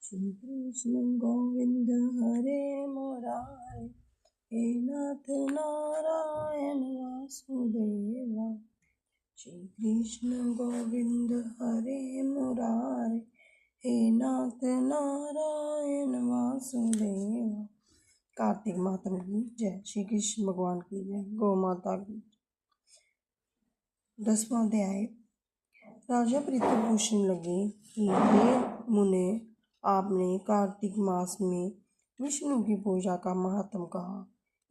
श्री कृष्ण गोविंद हरे मुरारे, हे नाथ नारायण वासुदेवा। श्री कृष्ण गोविंद हरे मुरारे, हे नाथ नारायण वासुदेवा। कार्तिक माता की जय, श्री कृष्ण भगवान की जय, गौ माता की। 10वां अध्याय। राजा पृथु पूछने लगे कि हे मुने, आपने कार्तिक मास में विष्णु की पूजा का महात्म कहा।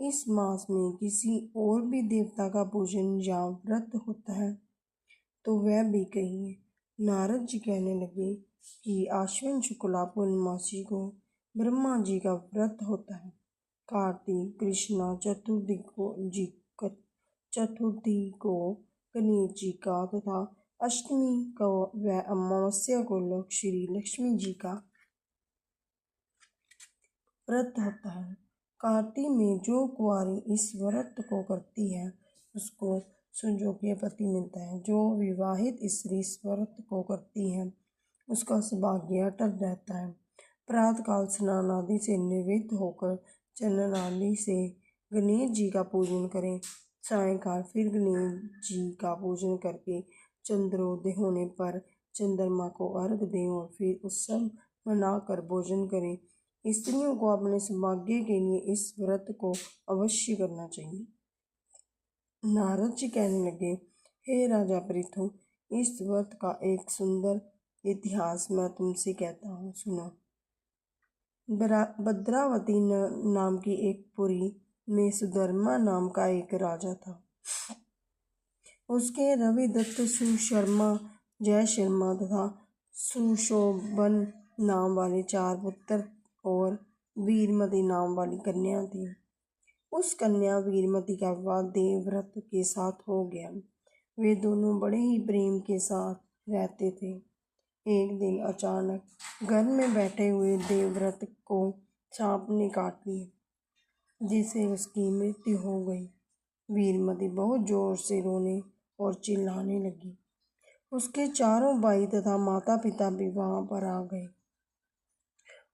इस मास में किसी और भी देवता का पूजन या व्रत होता है तो वह भी कहिए। नारद जी कहने लगे कि आश्विन शुक्ला पूर्णमासी को ब्रह्मा जी का व्रत होता है। कार्तिक कृष्णा चतुर्थी को गणेश जी का तथा अष्टमी को व अमावस्या को श्री लक्ष्मी जी का व्रत होता है। कार्तिक में जो कुंवारी इस व्रत को करती है उसको सुयोग्य पति मिलता है। जो विवाहित स्त्री इस व्रत को करती है उसका सौभाग्य अटल रहता है। प्रातःकाल स्नान आदि से निवृत्त होकर चंदन आदि से गणेश जी का पूजन करें। सायंकाल फिर गणेश जी का पूजन करके चंद्रोदय होने पर चंद्रमा को अर्घ दें और फिर उत्सव मनाकर भोजन करें। स्त्रियों को अपने सौभाग्य के लिए इस व्रत को अवश्य करना चाहिए। नारद जी कहने लगे, हे राजा पृथु, इस व्रत का एक सुंदर इतिहास मैं तुमसे कहता हूँ, सुनो। भद्रावती नाम की एक पुरी में सुधर्मा नाम का एक राजा था। उसके रविदत्त, सुशर्मा, जय शर्मा तथा सुशोभन नाम वाले 4 पुत्र और वीरमती नाम वाली कन्या थी। उस कन्या वीरमती का विवाह देवव्रत के साथ हो गया। वे दोनों बड़े ही प्रेम के साथ रहते थे। एक दिन अचानक घर में बैठे हुए देवव्रत को सांप ने काट लिया, जिससे उसकी मृत्यु हो गई। वीरमती बहुत जोर से रोने और चिल्लाने लगी। उसके 4 भाई तथा माता पिता भी वहां पर आ गए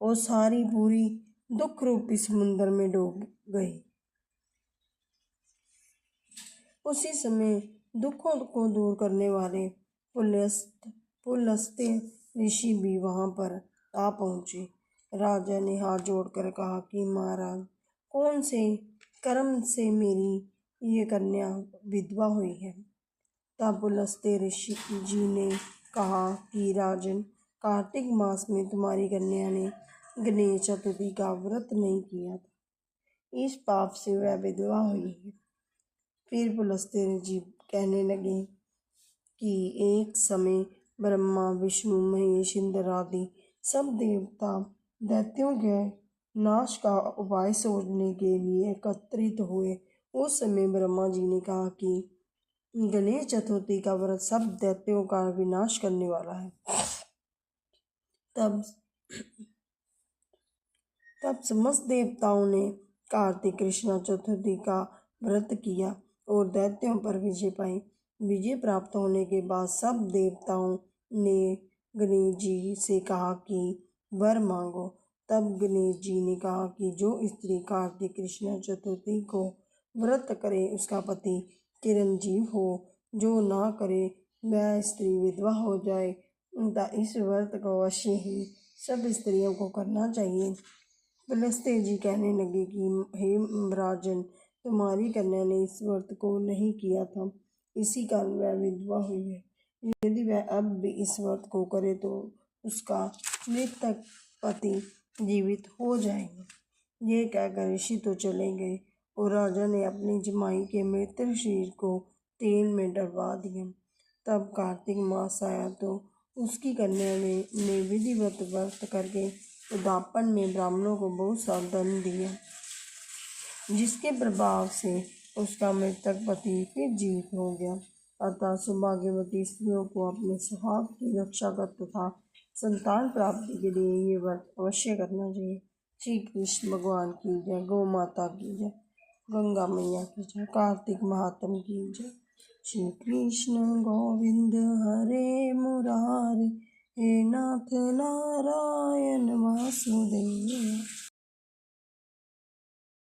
और सारी पूरी दुख रूपी समुद्र में डूब गई। उसी समय दुखों को दूर करने वाले पुलस्त्य ऋषि भी वहां पर आ पहुंचे। राजा ने हाथ जोड़कर कहा कि महाराज, कौन से कर्म से मेरी ये कन्या विधवा हुई है। तब पुलस्त्य ऋषि जी ने कहा कि राजन, कार्तिक मास में तुम्हारी कन्या ने गणेश चतुर्थी का व्रत नहीं किया था, इस पाप से वह विधवा हुई है। फिर पुलस्त्य जी कहने लगे कि एक समय ब्रह्मा, विष्णु, महेश, इंद्र आदि सब देवता दैत्यों के नाश का उपाय सोचने के लिए एकत्रित हुए। उस समय ब्रह्मा जी ने कहा कि गणेश चतुर्थी का व्रत सब दैत्यों का विनाश करने वाला है। तब समस्त देवताओं ने कार्तिक कृष्ण चतुर्थी का व्रत किया और दैत्यों पर विजय पाई। विजय प्राप्त होने के बाद सब देवताओं ने गणेश जी से कहा कि वर मांगो। तब गणेश जी ने कहा कि जो स्त्री कार्तिक कृष्ण चतुर्थी को व्रत करे उसका पति चिरंजीव हो, जो ना करे वह स्त्री विधवा हो जाए। इस व्रत को अवश्य ही सब स्त्रियों को करना चाहिए। पुलस्त्य जी कहने लगे कि हे राजन, तुम्हारी कन्या ने इस व्रत को नहीं किया था, इसी कारण वह विधवा हुई है। यदि वह अब भी इस व्रत को करे तो उसका मृतक पति जीवित हो जाएंगे। ये कहकर ऋषि तो चले गए और राजा ने अपनी जमाई के मृत शरीर को तेल में डलवा दिया। तब कार्तिक मास आया तो उसकी कन्या ने विधिवत व्रत करके उद्यापन में ब्राह्मणों को बहुत सा धन दिया, जिसके प्रभाव से उसका मृतक पति फिर जीवित हो गया। अतः सौभाग्यवती स्त्रियों को अपने सुहाग की रक्षा कर तथा संतान प्राप्ति के लिए ये व्रत अवश्य करना चाहिए। श्री कृष्ण भगवान की जय, गौ माता की जय, गंगा मैया की जय, कार्तिक महात्म की जय। श्री कृष्ण गोविंद हरे मुरारे, हे नाथ नारायण वासुदेव।